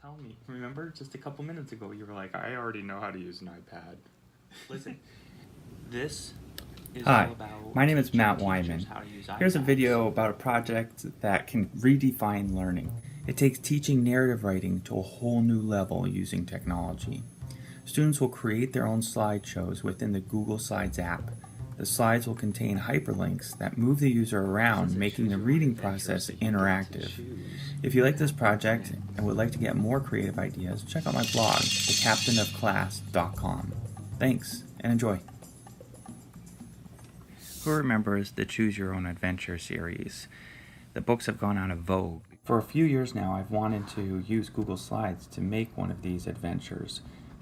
tell me. Remember, just a couple minutes ago, you were like, I already know how to use an iPad. Listen, this is all Hi, about my name is teaching Matt teachers Wyman. how to use Here's a iPads. video about a project that can redefine learning. It takes teaching narrative writing to a whole new level using technology. Students will create their own slideshows within the Google Slides app. The slides will contain hyperlinks that move the user around, making the reading process interactive. If you like this project and would like to get more creative ideas, check out my blog, thecaptainofclass.com. Thanks, and enjoy. Who remembers the Choose Your Own Adventure series? The books have gone out of vogue. For a few years now, I've wanted to use Google Slides to make one of these adventures.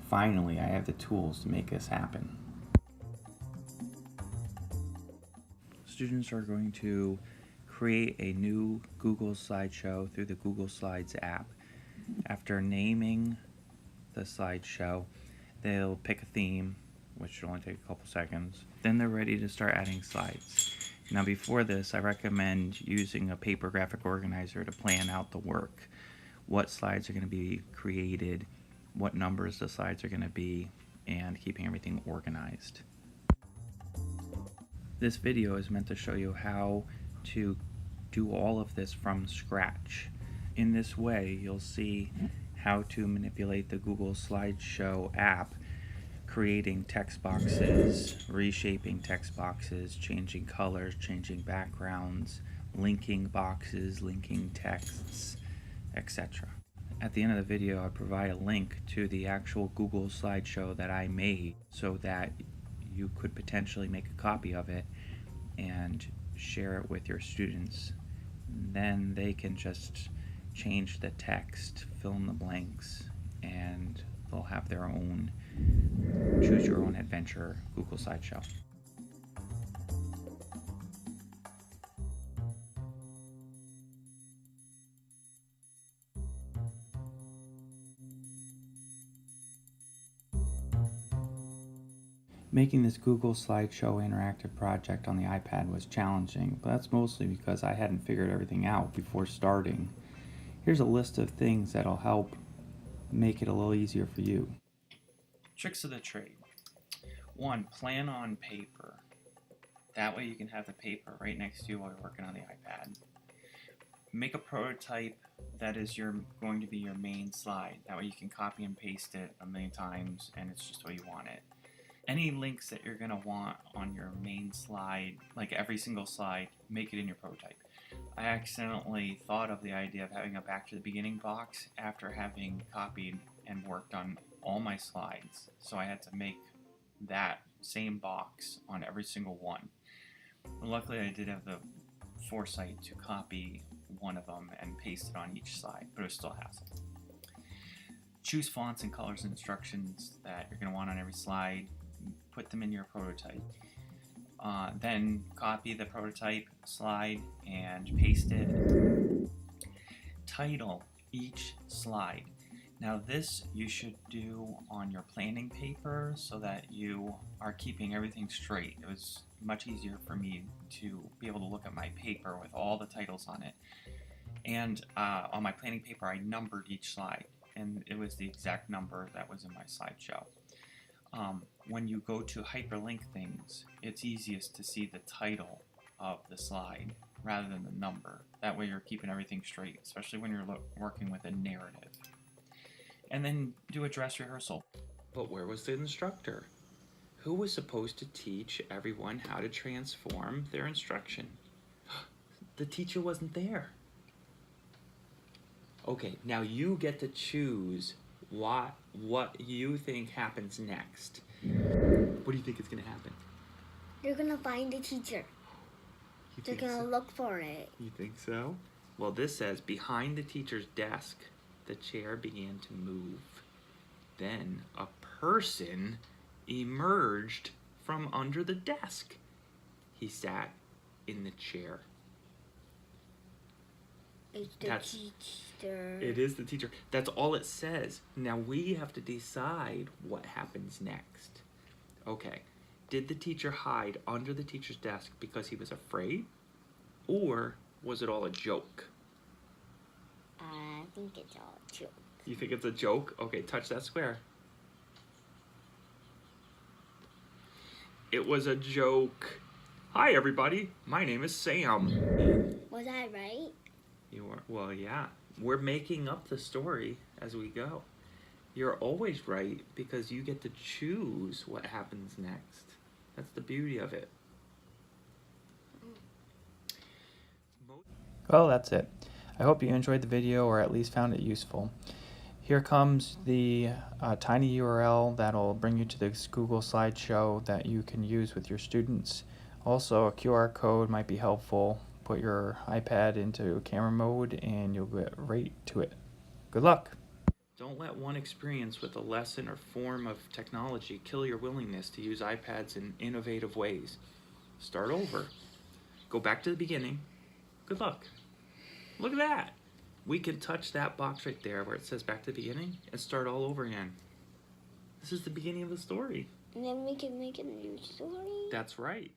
Finally, I have the tools to make this happen. Students are going to create a new Google slideshow through the Google Slides app. After naming the slideshow, they'll pick a theme, which should only take a couple seconds. Then they're ready to start adding slides. Now before this, I recommend using a paper graphic organizer to plan out the work. What slides are going to be created, what numbers the slides are going to be, and keeping everything organized. This video is meant to show you how to do all of this from scratch. In this way, you'll see how to manipulate the Google Slideshow app, creating text boxes, reshaping text boxes, changing colors, changing backgrounds, linking boxes, linking texts, etc. At the end of the video, I provide a link to the actual Google slideshow that I made so that you could potentially make a copy of it and share it with your students. Then they can just change the text, fill in the blanks, and they'll have their own Choose Your Own Adventure Google Slideshow. Making this Google Slideshow interactive project on the iPad was challenging, but that's mostly because I hadn't figured everything out before starting. Here's a list of things that'll help make it a little easier for you. Tricks of the trade. 1. Plan on paper. That way you can have the paper right next to you while you're working on the iPad. Make a prototype that is going to be your main slide. That way you can copy and paste it a million times and it's just the way you want it. Any links that you're going to want on your main slide, like every single slide, make it in your prototype. I accidentally thought of the idea of having a back to the beginning box after having copied and worked on all my slides. So I had to make that same box on every single one. Luckily I did have the foresight to copy one of them and paste it on each slide, but it was still a hassle. Choose fonts and colors and instructions that you're going to want on every slide. Put them in your prototype. Then copy the prototype slide and paste it. Title each slide. Now this you should do on your planning paper so that you are keeping everything straight. It was much easier for me to be able to look at my paper with all the titles on it. And on my planning paper I numbered each slide, and it was the exact number that was in my slideshow. When you go to hyperlink things, it's easiest to see the title of the slide rather than the number. That way you're keeping everything straight, especially when you're working with a narrative. And then do a dress rehearsal. But where was the instructor? Who was supposed to teach everyone how to transform their instruction? The teacher wasn't there. Okay, now you get to choose what you think happens next. What do you think is going to happen? They're going to find the teacher. They're going to look for it. You think so? Well, this says, behind the teacher's desk, the chair began to move. Then a person emerged from under the desk. He sat in the chair. It's the teacher. It is the teacher. That's all it says. Now we have to decide what happens next. Okay. Did the teacher hide under the teacher's desk because he was afraid? Or was it all a joke? I think it's all a joke. You think it's a joke? Okay, touch that square. It was a joke. Hi, everybody. My name is Sam. Was I right? You are, well, yeah. We're making up the story as we go. You're always right because you get to choose what happens next. That's the beauty of it. Well, that's it. I hope you enjoyed the video or at least found it useful. Here comes the tiny URL that'll bring you to this Google slideshow that you can use with your students. Also, a QR code might be helpful. Put your iPad into camera mode and you'll get right to it. Good luck! Don't let one experience with a lesson or form of technology kill your willingness to use iPads in innovative ways. Start over. Go back to the beginning. Good luck. Look at that. We can touch that box right there where it says back to the beginning and start all over again. This is the beginning of the story. And then we can make a new story. That's right.